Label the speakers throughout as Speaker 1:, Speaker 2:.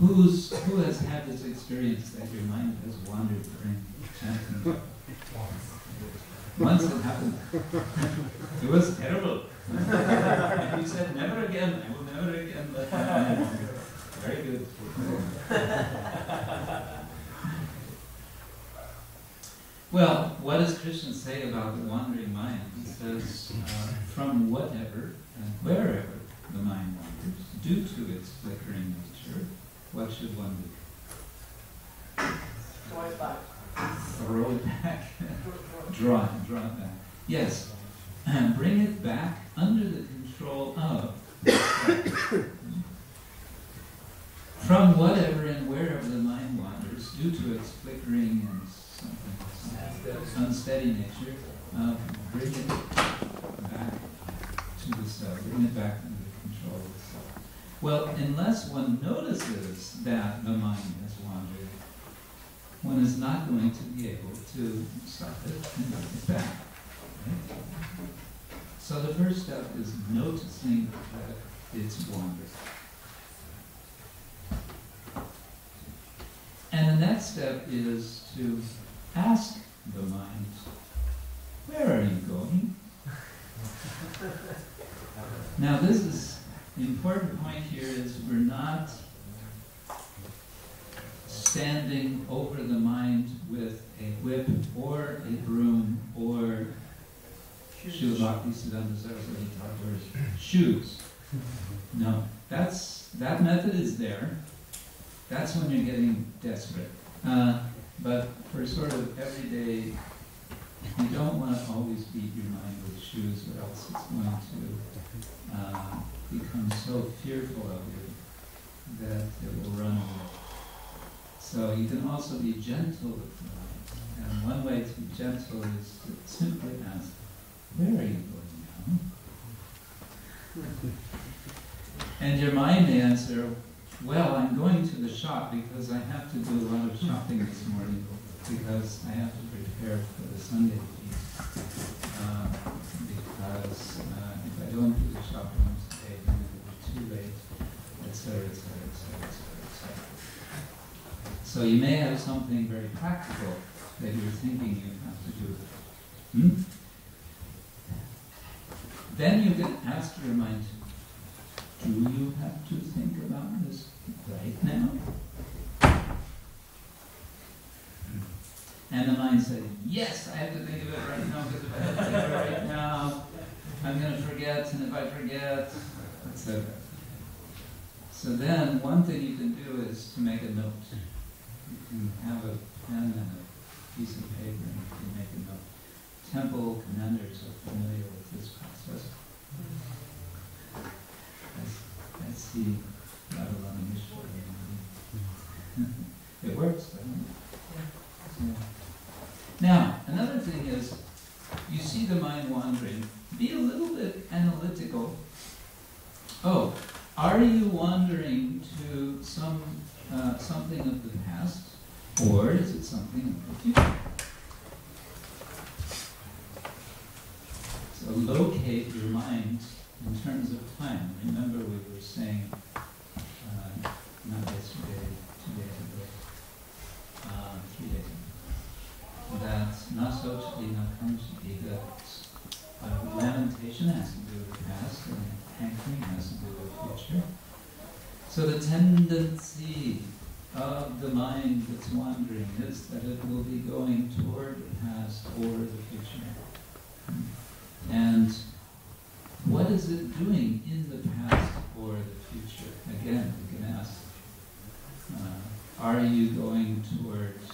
Speaker 1: Who has had this experience that your mind has wandered during chanting? Once it happened. It was terrible. And you said, never again, I will never again let my mind wander. Very good. Well, what does Krishna say about the wandering mind? He says, from whatever and wherever the mind wanders, due to its flickering nature, what should one do?
Speaker 2: Throw it back.
Speaker 1: Throw it back. Draw it back. Yes. And bring it back under the control of. From whatever and wherever the mind wanders, due to its flickering and unsteady nature, bring it back to the self, bring it back under the control of the self. Well, unless one notices that the mind has wandered, one is not going to be able to stop it and bring it back. Right? So the first step is noticing that it's wandered. And the next step is to ask the mind, where are you going? Now this is, the important point here is we're not standing over the mind with a whip or a broom or shoes. No, that method is there. That's when you're getting desperate. But for sort of everyday, you don't want to always beat your mind with shoes, or else it's going to become so fearful of you that it will run away. So you can also be gentle with the mind. And one way to be gentle is to simply ask, where are you going now? And your mind may answer, well, I'm going to the shop because I have to do a lot of shopping this morning because I have to prepare for the Sunday feast. Because if I don't do the shopping today, then it will be too late, etc., etc., etc., etc. So you may have something very practical that you're thinking you have to do. Then you can ask your mind, do you have to think about this right now? And the mind said, yes, I have to think of it right now, because if I don't think of it right now, I'm going to forget, and if I forget, etc. So then, one thing you can do is to make a note. You can have a pen and a piece of paper, and you can make a note. Temple commanders are familiar with this process. I see it works, doesn't it? Yeah. Now, another thing is, you see the mind wandering, be a little bit analytical. Oh, are you wandering to something of the past, or is it something of the future? So locate your mind in terms of time. Remember we were saying, not yesterday, 2 days ago, 3 days ago, that nasochati nakamchati, that lamentation has to do with the past and hankering has to do with the future. So the tendency of the mind that's wandering is that it will be going toward the past or the future. And what is it doing in the past or the future? Again, we can ask, are you going towards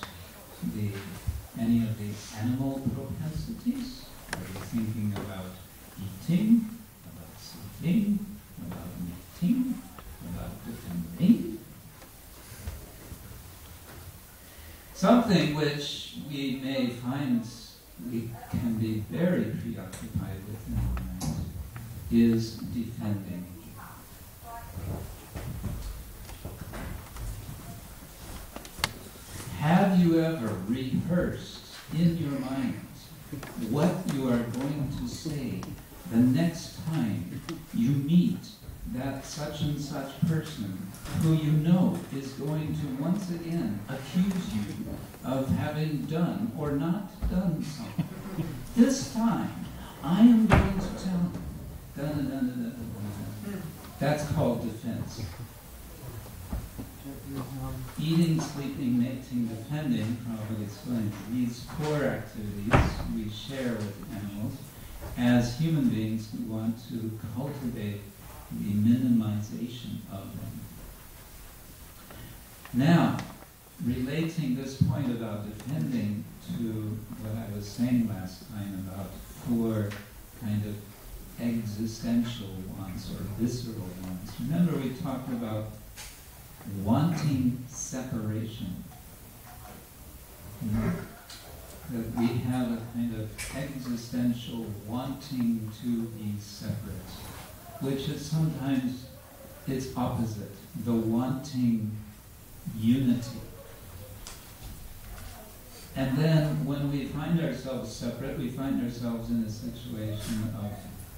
Speaker 1: any of the animal propensities? Are you thinking about eating, about sleeping, about mating, about defending? Something which we may find we can be very preoccupied with in our mind is defending. Have you ever rehearsed in your mind what you are going to say the next time you meet that such and such person who you know is going to once again accuse you of having done or not done something. This time, I am going to tell you. Dun, dun, dun, dun, dun, dun, dun. That's called defense. Eating, sleeping, mating, defending, probably explains these core activities we share with animals. As human beings, we want to cultivate the minimization of them. Now, relating this point about defending to what I was saying last time about 4 kind of existential wants or visceral wants. Remember we talked about wanting separation. That we have a kind of existential wanting to be separate, which is sometimes its opposite, the wanting unity. And then when we find ourselves separate, we find ourselves in a situation of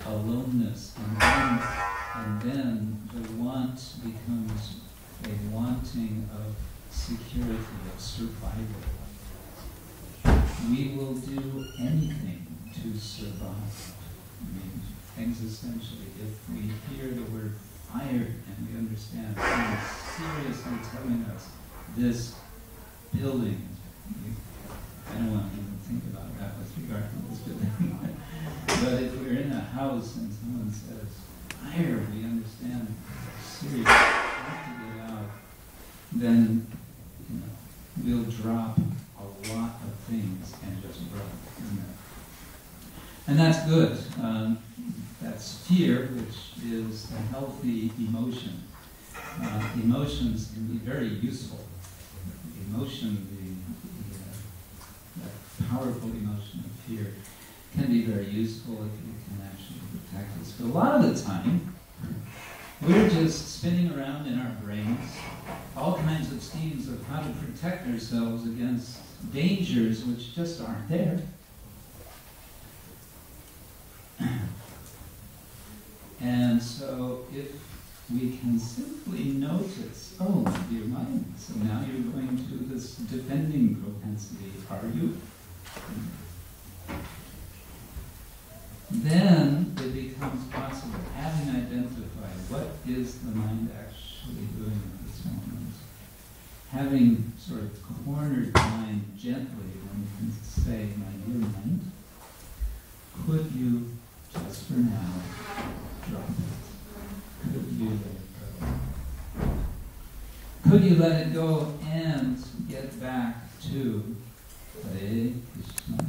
Speaker 1: aloneness, and then the want becomes a wanting of security, of survival. We will do anything to survive. I mean, existentially, if we hear the word fire and we understand someone seriously telling us this building, I don't want to even think about that with regard to this building, but if we're in a house and someone says fire, we understand serious, we have to get out, then we'll drop a lot of things and just run. And that's good. That's fear, which is a healthy emotion. Emotions can be very useful. Emotion, the powerful emotion of fear, can be very useful if you can actually protect us. But a lot of the time, we're just spinning around in our brains all kinds of schemes of how to protect ourselves against dangers which just aren't there. And so if we can simply notice, oh, dear mind, so now you're going to this defending propensity, are you? Then it becomes possible, having identified what is the mind actually doing at this moment, having sort of cornered the mind gently, one can say, my dear mind, could you, just for now, drop it? Could you let it go? Could you let it go and get back to Hare Krishna,